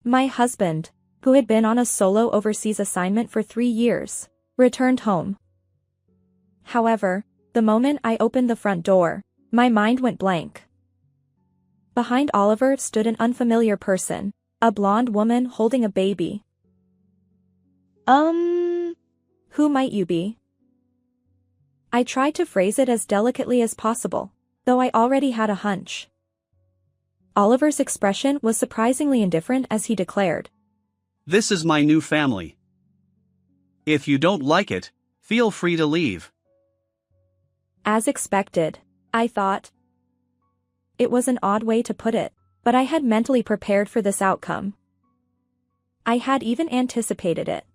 My husband, who had been on a solo overseas assignment for 3 years, returned home. However, the moment I opened the front door, my mind went blank. Behind Oliver stood an unfamiliar person, a blonde woman holding a baby. Who might you be? I tried to phrase it as delicately as possible, though I already had a hunch. Oliver's expression was surprisingly indifferent as he declared, "This is my new family. If you don't like it, feel free to leave." As expected, I thought. It was an odd way to put it, but I had mentally prepared for this outcome. I had even anticipated it.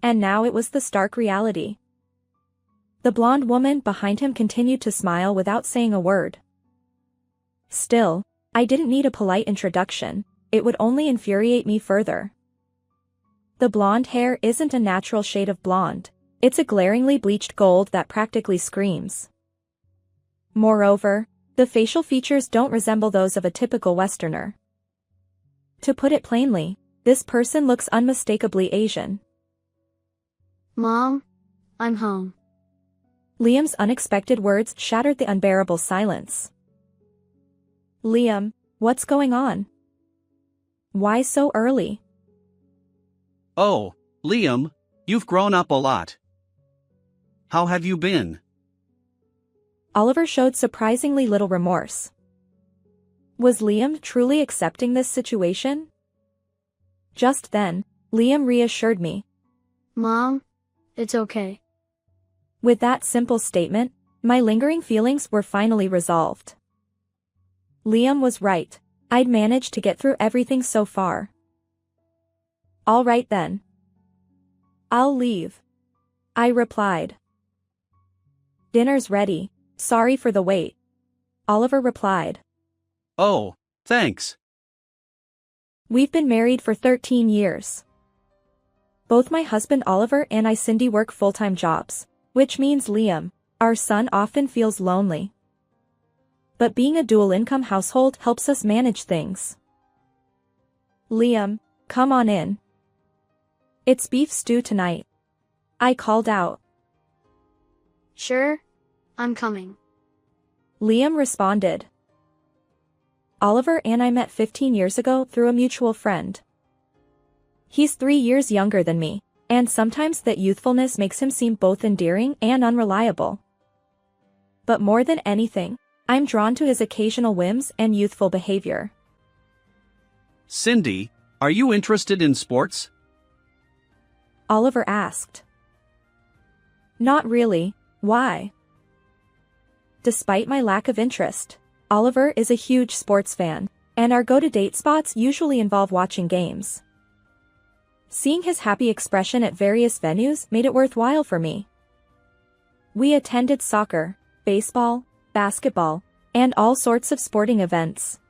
And now it was the stark reality. The blonde woman behind him continued to smile without saying a word. Still, I didn't need a polite introduction, it would only infuriate me further. The blonde hair isn't a natural shade of blonde, it's a glaringly bleached gold that practically screams. Moreover, the facial features don't resemble those of a typical Westerner. To put it plainly, this person looks unmistakably Asian. Mom, I'm home. Liam's unexpected words shattered the unbearable silence. Liam, what's going on? Why so early? Oh, Liam, you've grown up a lot. How have you been? Oliver showed surprisingly little remorse. Was Liam truly accepting this situation? Just then, Liam reassured me. Mom, it's okay. With that simple statement, my lingering feelings were finally resolved. Liam was right. I'd managed to get through everything so far. All right then. I'll leave. I replied. Dinner's ready, sorry for the wait. Oliver replied. Oh, thanks. We've been married for 13 years. Both my husband Oliver and I Cindy work full-time jobs, which means Liam, our son, often feels lonely. But being a dual-income household helps us manage things. Liam, come on in. It's beef stew tonight. I called out. Sure, I'm coming. Liam responded. Oliver and I met 15 years ago through a mutual friend. He's 3 years younger than me, and sometimes that youthfulness makes him seem both endearing and unreliable. But more than anything, I'm drawn to his occasional whims and youthful behavior. Cindy, are you interested in sports? Oliver asked. Not really, why? Despite my lack of interest, Oliver is a huge sports fan, and our go-to-date spots usually involve watching games. Seeing his happy expression at various venues made it worthwhile for me. We attended soccer, baseball, basketball, and all sorts of sporting events.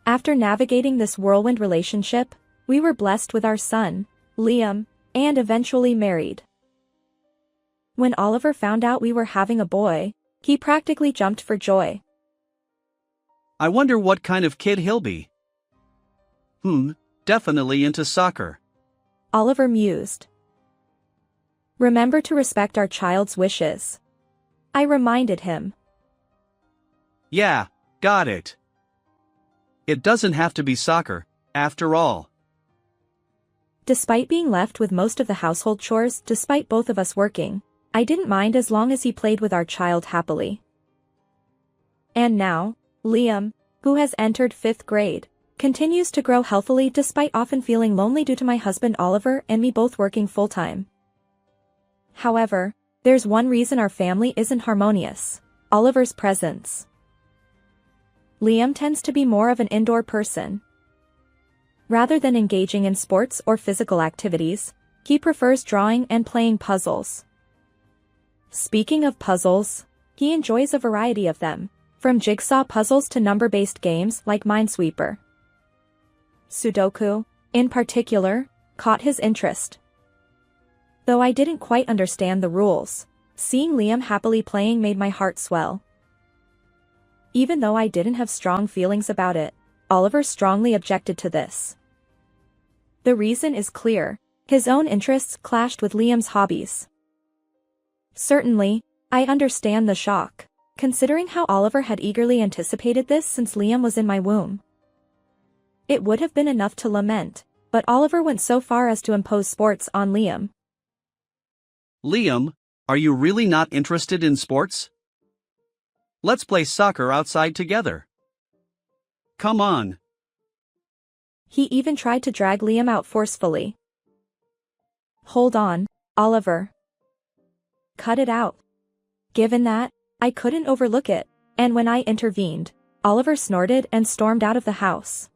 After navigating this whirlwind relationship, we were blessed with our son, Liam, and eventually married. When Oliver found out we were having a boy, he practically jumped for joy. I wonder what kind of kid he'll be. Definitely into soccer. Oliver mused. Remember to respect our child's wishes. I reminded him. Yeah, got it. It doesn't have to be soccer, after all. Despite being left with most of the household chores despite both of us working, I didn't mind as long as he played with our child happily. And now, Liam, who has entered 5th grade, continues to grow healthily despite often feeling lonely due to my husband Oliver and me both working full-time. However, there's one reason our family isn't harmonious: Oliver's presence. Liam tends to be more of an indoor person. Rather than engaging in sports or physical activities, he prefers drawing and playing puzzles. Speaking of puzzles, he enjoys a variety of them, from jigsaw puzzles to number-based games like Minesweeper. Sudoku, in particular, caught his interest. Though I didn't quite understand the rules, seeing Liam happily playing made my heart swell. Even though I didn't have strong feelings about it, Oliver strongly objected to this. The reason is clear. His own interests clashed with Liam's hobbies. Certainly, I understand the shock, considering how Oliver had eagerly anticipated this since Liam was in my womb. It would have been enough to lament, but Oliver went so far as to impose sports on Liam. Liam, are you really not interested in sports? Let's play soccer outside together. Come on. He even tried to drag Liam out forcefully. Hold on, Oliver. Cut it out. Given that, I couldn't overlook it, and when I intervened, Oliver snorted and stormed out of the house.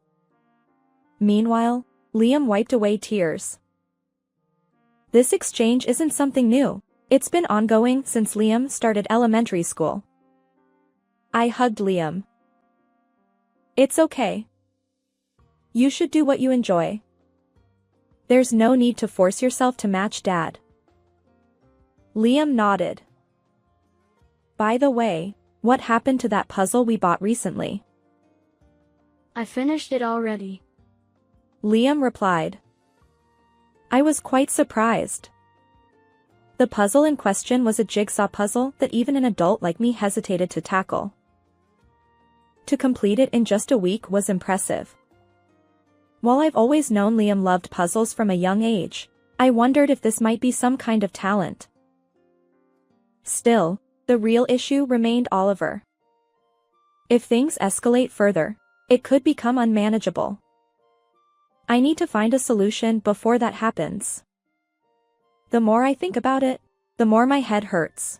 Meanwhile, Liam wiped away tears. This exchange isn't something new. It's been ongoing since Liam started elementary school. I hugged Liam. It's okay. You should do what you enjoy. There's no need to force yourself to match Dad. Liam nodded. By the way, what happened to that puzzle we bought recently? I finished it already. Liam replied. I was quite surprised. The puzzle in question was a jigsaw puzzle that even an adult like me hesitated to tackle. To complete it in just a week was impressive. While I've always known Liam loved puzzles from a young age, I wondered if this might be some kind of talent. Still, the real issue remained Oliver. If things escalate further, it could become unmanageable. I need to find a solution before that happens. The more I think about it, the more my head hurts.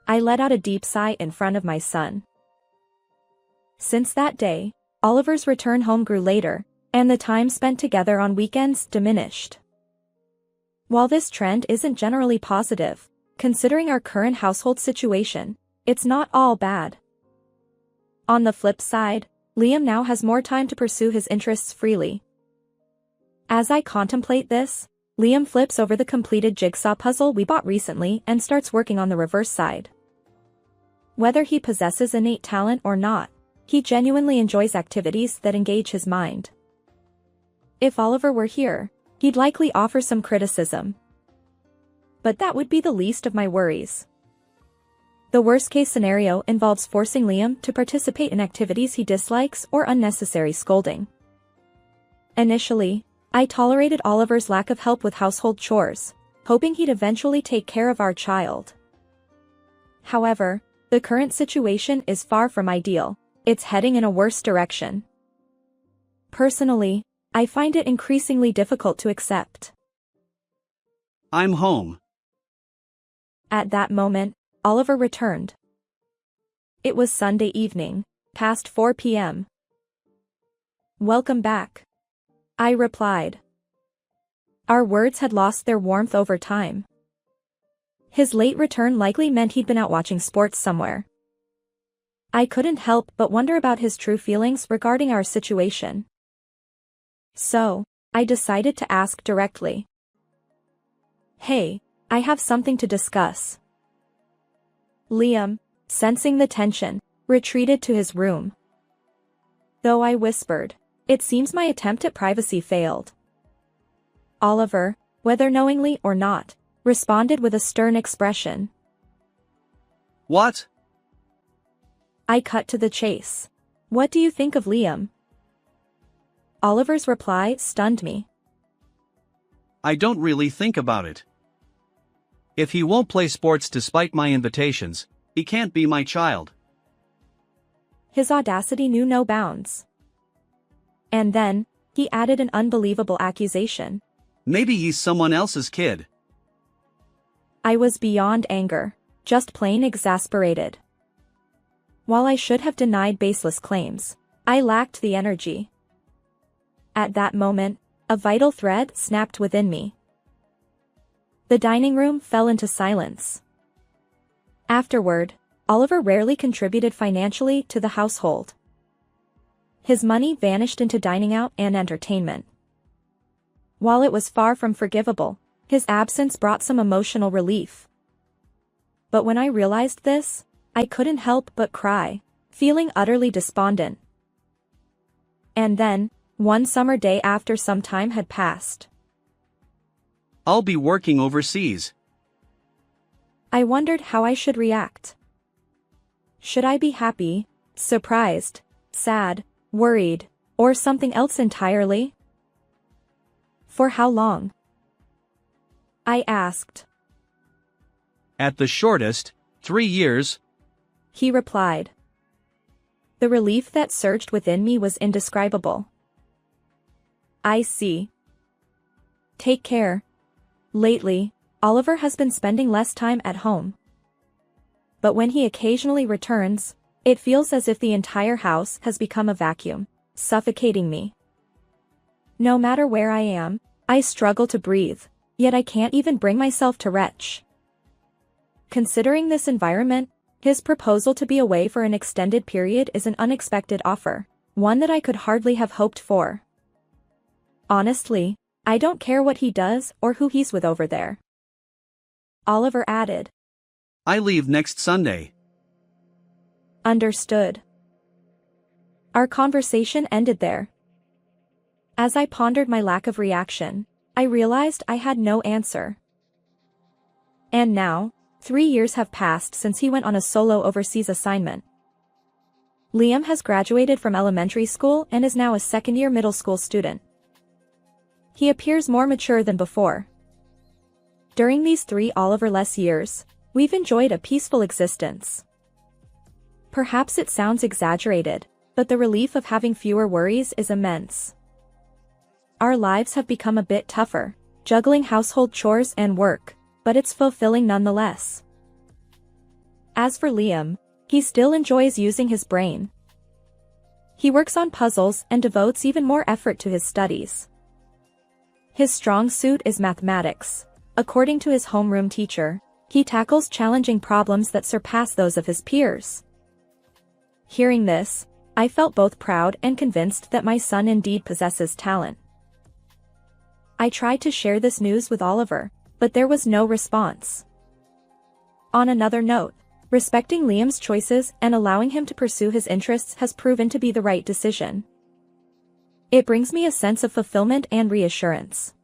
I let out a deep sigh in front of my son. Since that day, Oliver's return home grew later, and the time spent together on weekends diminished. While this trend isn't generally positive, considering our current household situation, it's not all bad. On the flip side, Liam now has more time to pursue his interests freely. As I contemplate this, Liam flips over the completed jigsaw puzzle we bought recently and starts working on the reverse side. Whether he possesses innate talent or not, he genuinely enjoys activities that engage his mind. If Oliver were here, he'd likely offer some criticism. But that would be the least of my worries. The worst-case scenario involves forcing Liam to participate in activities he dislikes or unnecessary scolding. Initially, I tolerated Oliver's lack of help with household chores, hoping he'd eventually take care of our child. However, the current situation is far from ideal. It's heading in a worse direction. Personally, I find it increasingly difficult to accept. I'm home. At that moment, Oliver returned. It was Sunday evening, past 4 p.m. Welcome back. I replied. Our words had lost their warmth over time. His late return likely meant he'd been out watching sports somewhere. I couldn't help but wonder about his true feelings regarding our situation. So, I decided to ask directly. Hey, I have something to discuss. Liam, sensing the tension, retreated to his room. Though I whispered, it seems my attempt at privacy failed. Oliver, whether knowingly or not, responded with a stern expression. What? I cut to the chase. What do you think of Liam? Oliver's reply stunned me. I don't really think about it. If he won't play sports despite my invitations, he can't be my child. His audacity knew no bounds. And then, he added an unbelievable accusation. Maybe he's someone else's kid. I was beyond anger, just plain exasperated. While I should have denied baseless claims, I lacked the energy. At that moment, a vital thread snapped within me. The dining room fell into silence. Afterward, Oliver rarely contributed financially to the household. His money vanished into dining out and entertainment. While it was far from forgivable, his absence brought some emotional relief. But when I realized this, I couldn't help but cry, feeling utterly despondent. And then, one summer day after some time had passed, I'll be working overseas. I wondered how I should react. Should I be happy, surprised, sad, worried, or something else entirely? For how long? I asked. At the shortest, 3 years. He replied. The relief that surged within me was indescribable. I see. Take care. Lately, Oliver has been spending less time at home. But when he occasionally returns, it feels as if the entire house has become a vacuum, suffocating me. No matter where I am, I struggle to breathe, yet I can't even bring myself to retch. Considering this environment, his proposal to be away for an extended period is an unexpected offer, one that I could hardly have hoped for. Honestly, I don't care what he does or who he's with over there. Oliver added. I leave next Sunday. Understood. Our conversation ended there. As I pondered my lack of reaction, I realized I had no answer. And now, 3 years have passed since he went on a solo overseas assignment. Liam has graduated from elementary school and is now a second-year middle school student. He appears more mature than before. During these 3 Oliver-less years, we've enjoyed a peaceful existence. Perhaps it sounds exaggerated, but the relief of having fewer worries is immense. Our lives have become a bit tougher, juggling household chores and work, but it's fulfilling nonetheless. As for Liam, he still enjoys using his brain. He works on puzzles and devotes even more effort to his studies. His strong suit is mathematics. According to his homeroom teacher, he tackles challenging problems that surpass those of his peers. Hearing this, I felt both proud and convinced that my son indeed possesses talent. I tried to share this news with Oliver, but there was no response. On another note, respecting Liam's choices and allowing him to pursue his interests has proven to be the right decision. It brings me a sense of fulfillment and reassurance.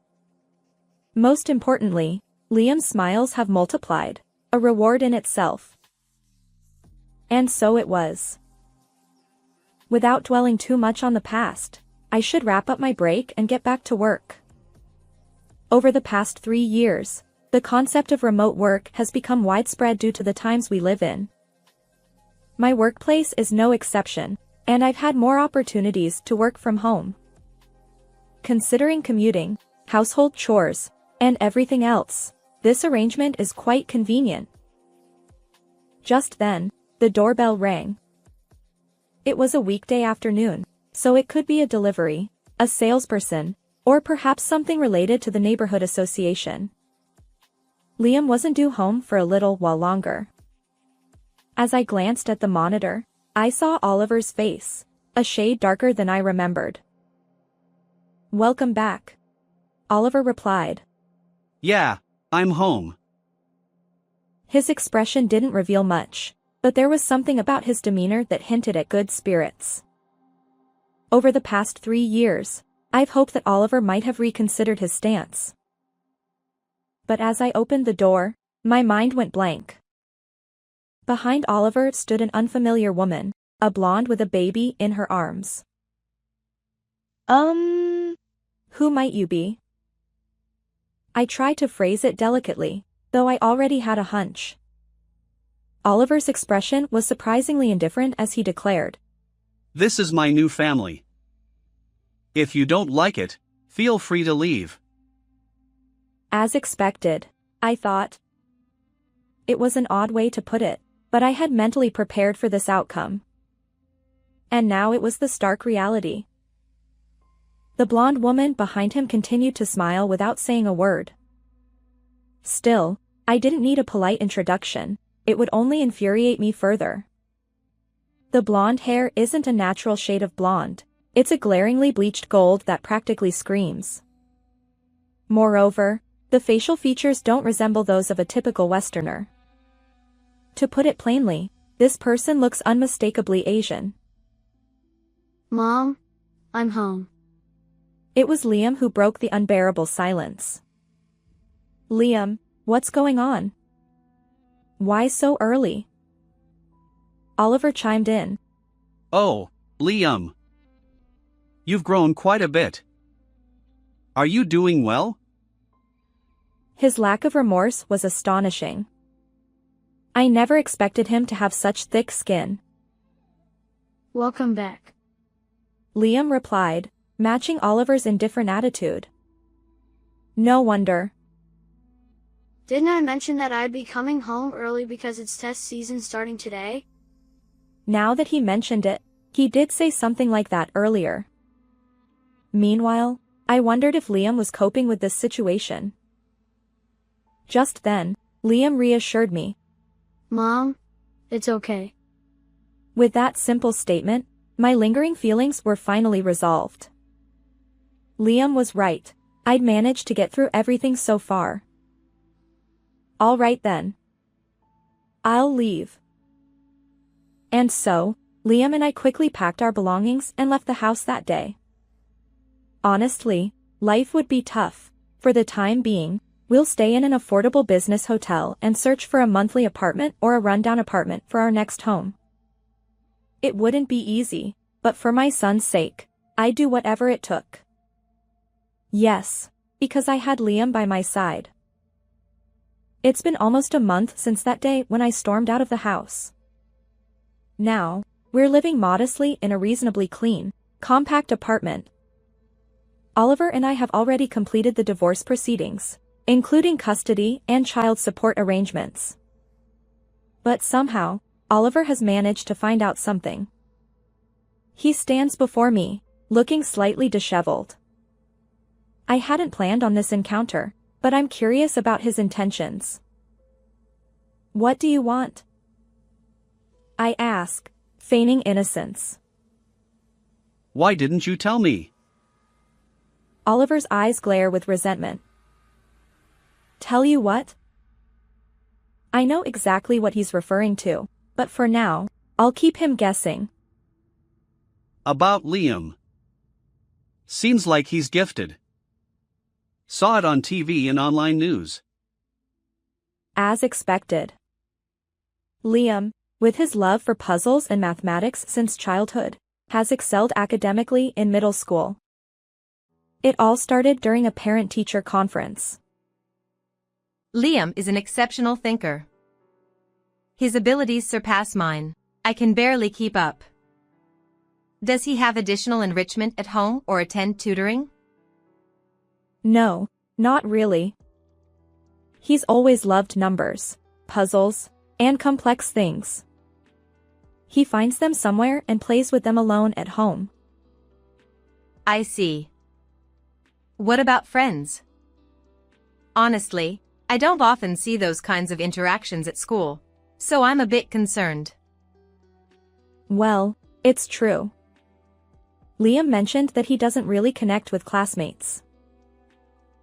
Most importantly, Liam's smiles have multiplied, a reward in itself. And so it was. Without dwelling too much on the past, I should wrap up my break and get back to work. Over the past 3 years, the concept of remote work has become widespread due to the times we live in. My workplace is no exception, and I've had more opportunities to work from home. Considering commuting, household chores, and everything else, this arrangement is quite convenient. Just then, the doorbell rang. It was a weekday afternoon, so it could be a delivery, a salesperson, or perhaps something related to the neighborhood association. Liam wasn't due home for a little while longer. As I glanced at the monitor, I saw Oliver's face, a shade darker than I remembered. "Welcome back," Oliver replied. Yeah, I'm home. His expression didn't reveal much, but there was something about his demeanor that hinted at good spirits. Over the past 3 years, I've hoped that Oliver might have reconsidered his stance. But as I opened the door, my mind went blank. Behind Oliver stood an unfamiliar woman, a blonde with a baby in her arms. Who might you be?" I tried to phrase it delicately, though I already had a hunch. Oliver's expression was surprisingly indifferent as he declared, This is my new family. If you don't like it, feel free to leave. As expected, I thought. It was an odd way to put it, but I had mentally prepared for this outcome. And now it was the stark reality. The blonde woman behind him continued to smile without saying a word. Still, I didn't need a polite introduction, it would only infuriate me further. The blonde hair isn't a natural shade of blonde, it's a glaringly bleached gold that practically screams. Moreover, the facial features don't resemble those of a typical Westerner. To put it plainly, this person looks unmistakably Asian. Mom, I'm home. It was Liam who broke the unbearable silence. Liam, what's going on? Why so early? Oliver chimed in. Oh, Liam. You've grown quite a bit. Are you doing well? His lack of remorse was astonishing. I never expected him to have such thick skin. Welcome back. Liam replied, matching Oliver's indifferent attitude. No wonder. Didn't I mention that I'd be coming home early because it's test season starting today? Now that he mentioned it, he did say something like that earlier. Meanwhile, I wondered if Liam was coping with this situation. Just then, Liam reassured me. Mom, it's okay. With that simple statement, my lingering feelings were finally resolved. Liam was right. I'd managed to get through everything so far. All right then. I'll leave. And so, Liam and I quickly packed our belongings and left the house that day. Honestly, life would be tough. For the time being, we'll stay in an affordable business hotel and search for a monthly apartment or a rundown apartment for our next home. It wouldn't be easy, but for my son's sake, I'd do whatever it took. Yes, because I had Liam by my side. It's been almost a month since that day when I stormed out of the house. Now, we're living modestly in a reasonably clean, compact apartment. Oliver and I have already completed the divorce proceedings, including custody and child support arrangements. But somehow, Oliver has managed to find out something. He stands before me, looking slightly disheveled. I hadn't planned on this encounter, but I'm curious about his intentions. What do you want? I ask, feigning innocence. Why didn't you tell me? Oliver's eyes glare with resentment. Tell you what? I know exactly what he's referring to, but for now, I'll keep him guessing. About Liam. Seems like he's gifted. Saw it on TV and online news. As expected. Liam, with his love for puzzles and mathematics since childhood, has excelled academically in middle school. It all started during a parent-teacher conference. Liam is an exceptional thinker. His abilities surpass mine. I can barely keep up. Does he have additional enrichment at home or attend tutoring? No, not really. He's always loved numbers, puzzles, and complex things. He finds them somewhere and plays with them alone at home. I see. What about friends? Honestly, I don't often see those kinds of interactions at school, so I'm a bit concerned. Well, it's true. Liam mentioned that he doesn't really connect with classmates.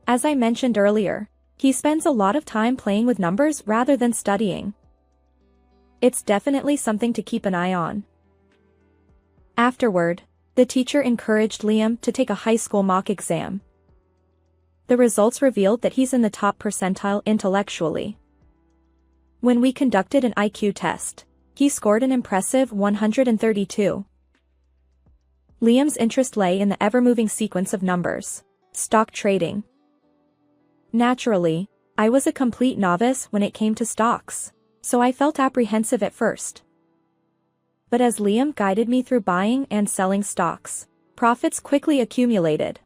As I mentioned earlier, he spends a lot of time playing with numbers rather than studying. It's definitely something to keep an eye on. Afterward, the teacher encouraged Liam to take a high school mock exam. The results revealed that he's in the top percentile intellectually. When we conducted an IQ test, he scored an impressive 132. Liam's interest lay in the ever-moving sequence of numbers, stock trading. Naturally, I was a complete novice when it came to stocks, so I felt apprehensive at first. But as Liam guided me through buying and selling stocks, profits quickly accumulated.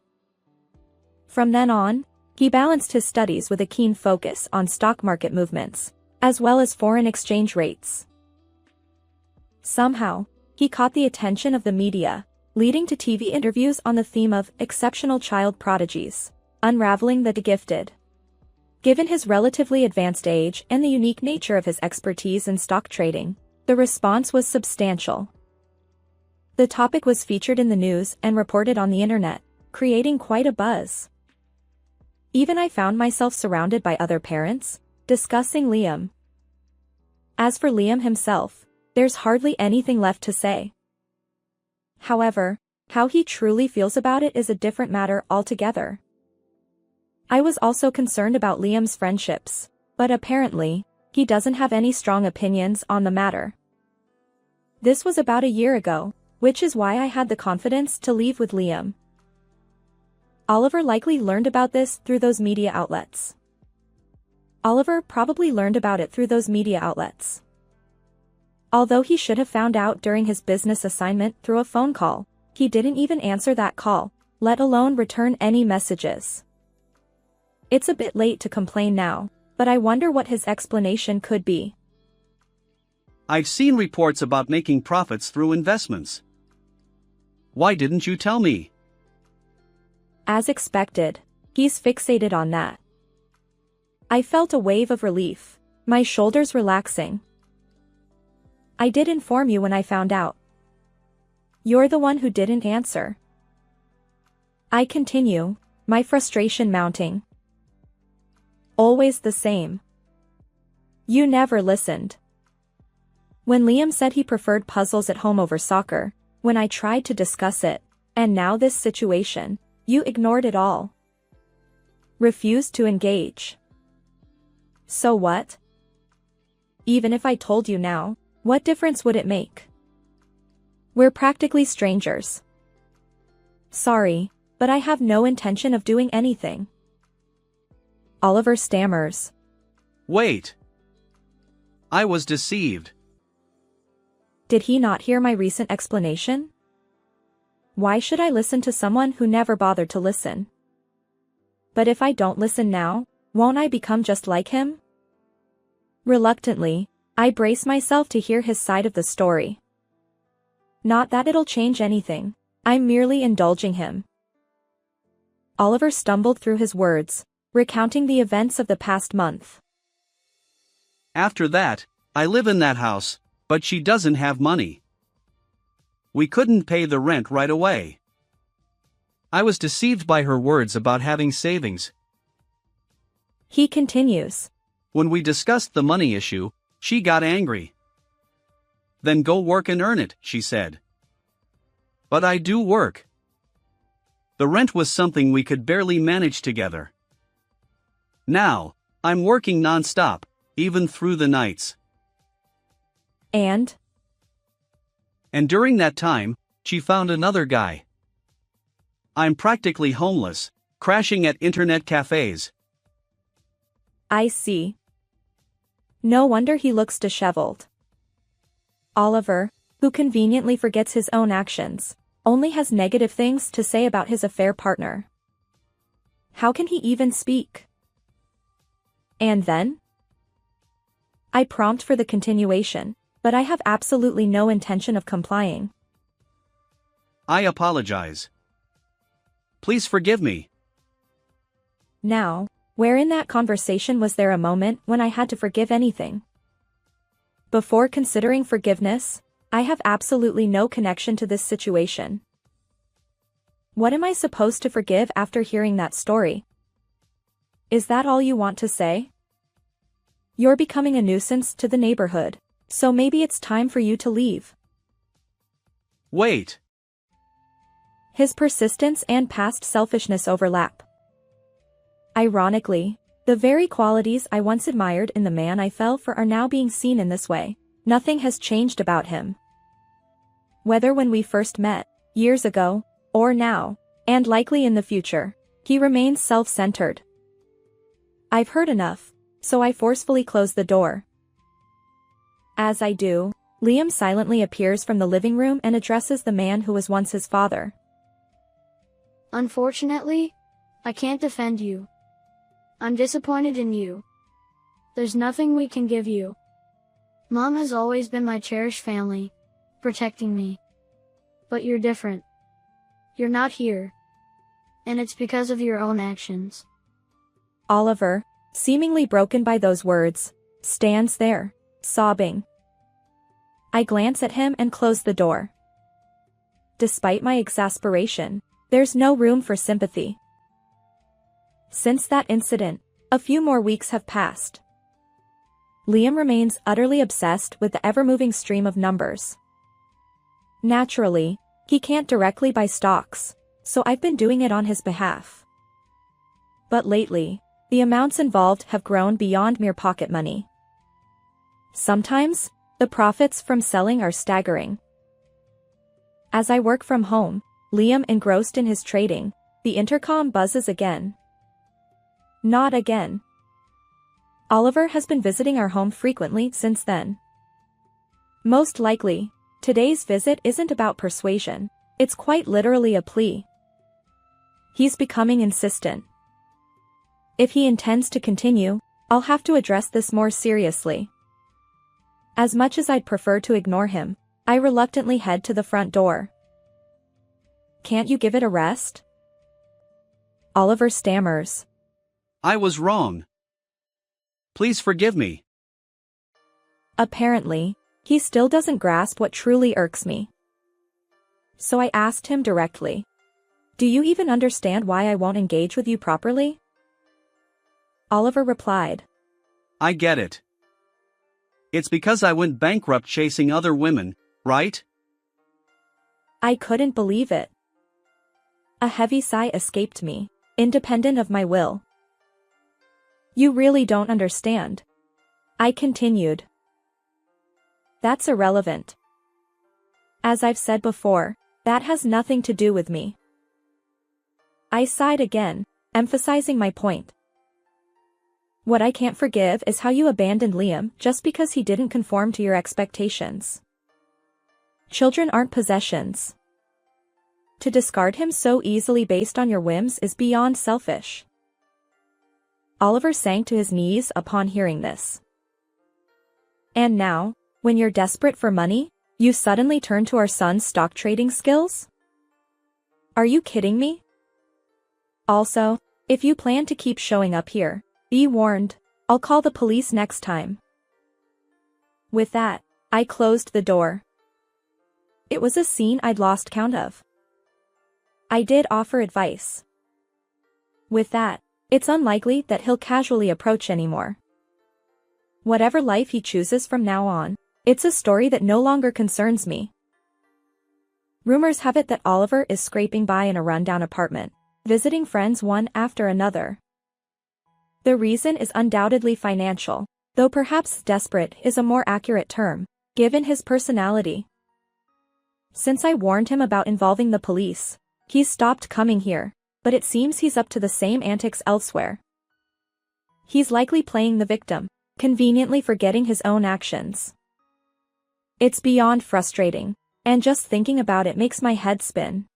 From then on, he balanced his studies with a keen focus on stock market movements, as well as foreign exchange rates. Somehow, he caught the attention of the media, leading to TV interviews on the theme of exceptional child prodigies, unraveling the gifted. Given his relatively advanced age and the unique nature of his expertise in stock trading, the response was substantial. The topic was featured in the news and reported on the internet, creating quite a buzz. Even I found myself surrounded by other parents, discussing Liam. As for Liam himself, there's hardly anything left to say. However, How he truly feels about it is a different matter altogether. I was also concerned about Liam's friendships, but apparently, he doesn't have any strong opinions on the matter. This was about a year ago, which is why I had the confidence to leave with Liam. Oliver likely learned about this through those media outlets. Oliver probably learned about it through those media outlets. Although he should have found out during his business assignment through a phone call, he didn't even answer that call, let alone return any messages. It's a bit late to complain now, but I wonder what his explanation could be. I've seen reports about making profits through investments. Why didn't you tell me? As expected, he's fixated on that. I felt a wave of relief, my shoulders relaxing. I did inform you when I found out. You're the one who didn't answer. I continue, my frustration mounting. Always the same. You never listened. When Liam said he preferred puzzles at home over soccer, when I tried to discuss it, and now this situation, you ignored it all. Refused to engage. So what? Even if I told you now, what difference would it make? We're practically strangers. Sorry, but I have no intention of doing anything. Oliver stammers. Wait. I was deceived. Did he not hear my recent explanation? Why should I listen to someone who never bothered to listen? But if I don't listen now, won't I become just like him? Reluctantly, I brace myself to hear his side of the story. Not that it'll change anything, I'm merely indulging him. Oliver stumbled through his words, recounting the events of the past month. After that, I live in that house, but she doesn't have money. We couldn't pay the rent right away. I was deceived by her words about having savings. He continues. When we discussed the money issue, she got angry. Then go work and earn it, she said. But I do work. The rent was something we could barely manage together. Now, I'm working non-stop, even through the nights. And during that time, she found another guy. I'm practically homeless, crashing at internet cafes. I see. No wonder he looks disheveled. Oliver, who conveniently forgets his own actions, only has negative things to say about his affair partner. How can he even speak? And then? I prompt for the continuation, but I have absolutely no intention of complying. I apologize. Please forgive me. Now, where in that conversation was there a moment when I had to forgive anything? Before considering forgiveness, I have absolutely no connection to this situation. What am I supposed to forgive after hearing that story? Is that all you want to say? You're becoming a nuisance to the neighborhood, so maybe it's time for you to leave. Wait. His persistence and past selfishness overlap. Ironically, the very qualities I once admired in the man I fell for are now being seen in this way. Nothing has changed about him. Whether when we first met, years ago, or now, and likely in the future, he remains self-centered. I've heard enough, so I forcefully close the door. As I do, Liam silently appears from the living room and addresses the man who was once his father. Unfortunately, I can't defend you. I'm disappointed in you. There's nothing we can give you. Mom has always been my cherished family, protecting me. But you're different. You're not here. And it's because of your own actions. Oliver, seemingly broken by those words, stands there, sobbing. I glance at him and close the door. Despite my exasperation, there's no room for sympathy. Since that incident, a few more weeks have passed. Liam remains utterly obsessed with the ever-moving stream of numbers. Naturally, He can't directly buy stocks, so I've been doing it on his behalf. But lately, the amounts involved have grown beyond mere pocket money. Sometimes, the profits from selling are staggering. As I work from home, Liam engrossed in his trading, the intercom buzzes again. Not again. Oliver has been visiting our home frequently since then. Most likely, today's visit isn't about persuasion, it's quite literally a plea. He's becoming insistent. If he intends to continue, I'll have to address this more seriously. As much as I'd prefer to ignore him, I reluctantly head to the front door. Can't you give it a rest? Oliver stammers. I was wrong. Please forgive me. Apparently, he still doesn't grasp what truly irks me. So I asked him directly. Do you even understand why I won't engage with you properly? Oliver replied. I get it. It's because I went bankrupt chasing other women, right? I couldn't believe it. A heavy sigh escaped me, independent of my will. You really don't understand. I continued. That's irrelevant. As I've said before, that has nothing to do with me. I sighed again, emphasizing my point. What I can't forgive is how you abandoned Liam just because he didn't conform to your expectations. Children aren't possessions. To discard him so easily based on your whims is beyond selfish. Oliver sank to his knees upon hearing this. And now, when you're desperate for money, you suddenly turn to our son's stock trading skills? Are you kidding me? Also, if you plan to keep showing up here, be warned, I'll call the police next time. With that, I closed the door. It was a scene I'd lost count of. I did offer advice. With that, it's unlikely that he'll casually approach anymore. Whatever life he chooses from now on, it's a story that no longer concerns me. Rumors have it that Oliver is scraping by in a rundown apartment, visiting friends one after another. The reason is undoubtedly financial, though perhaps desperate is a more accurate term, given his personality. Since I warned him about involving the police, he's stopped coming here, but it seems he's up to the same antics elsewhere. He's likely playing the victim, conveniently forgetting his own actions. It's beyond frustrating, and just thinking about it makes my head spin.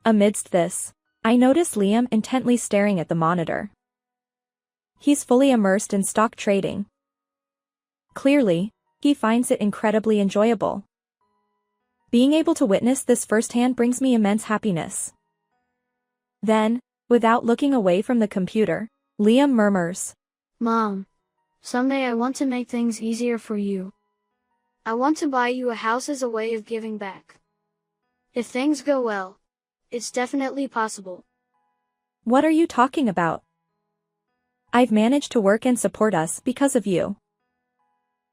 Amidst this, I notice Liam intently staring at the monitor. He's fully immersed in stock trading. Clearly, he finds it incredibly enjoyable. Being able to witness this firsthand brings me immense happiness. Then, without looking away from the computer, Liam murmurs, Mom, someday I want to make things easier for you. I want to buy you a house as a way of giving back. If things go well, it's definitely possible. What are you talking about? I've managed to work and support us because of you.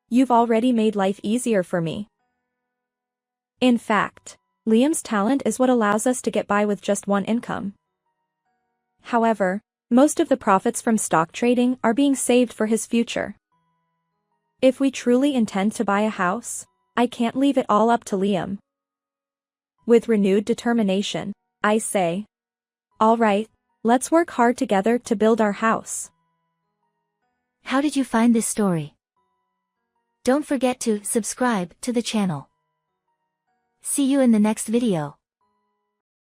You've already made life easier for me. In fact, Liam's talent is what allows us to get by with just one income. However, most of the profits from stock trading are being saved for his future. If we truly intend to buy a house, I can't leave it all up to Liam. With renewed determination, I say, all right, let's work hard together to build our house. How did you find this story? Don't forget to subscribe to the channel. See you in the next video.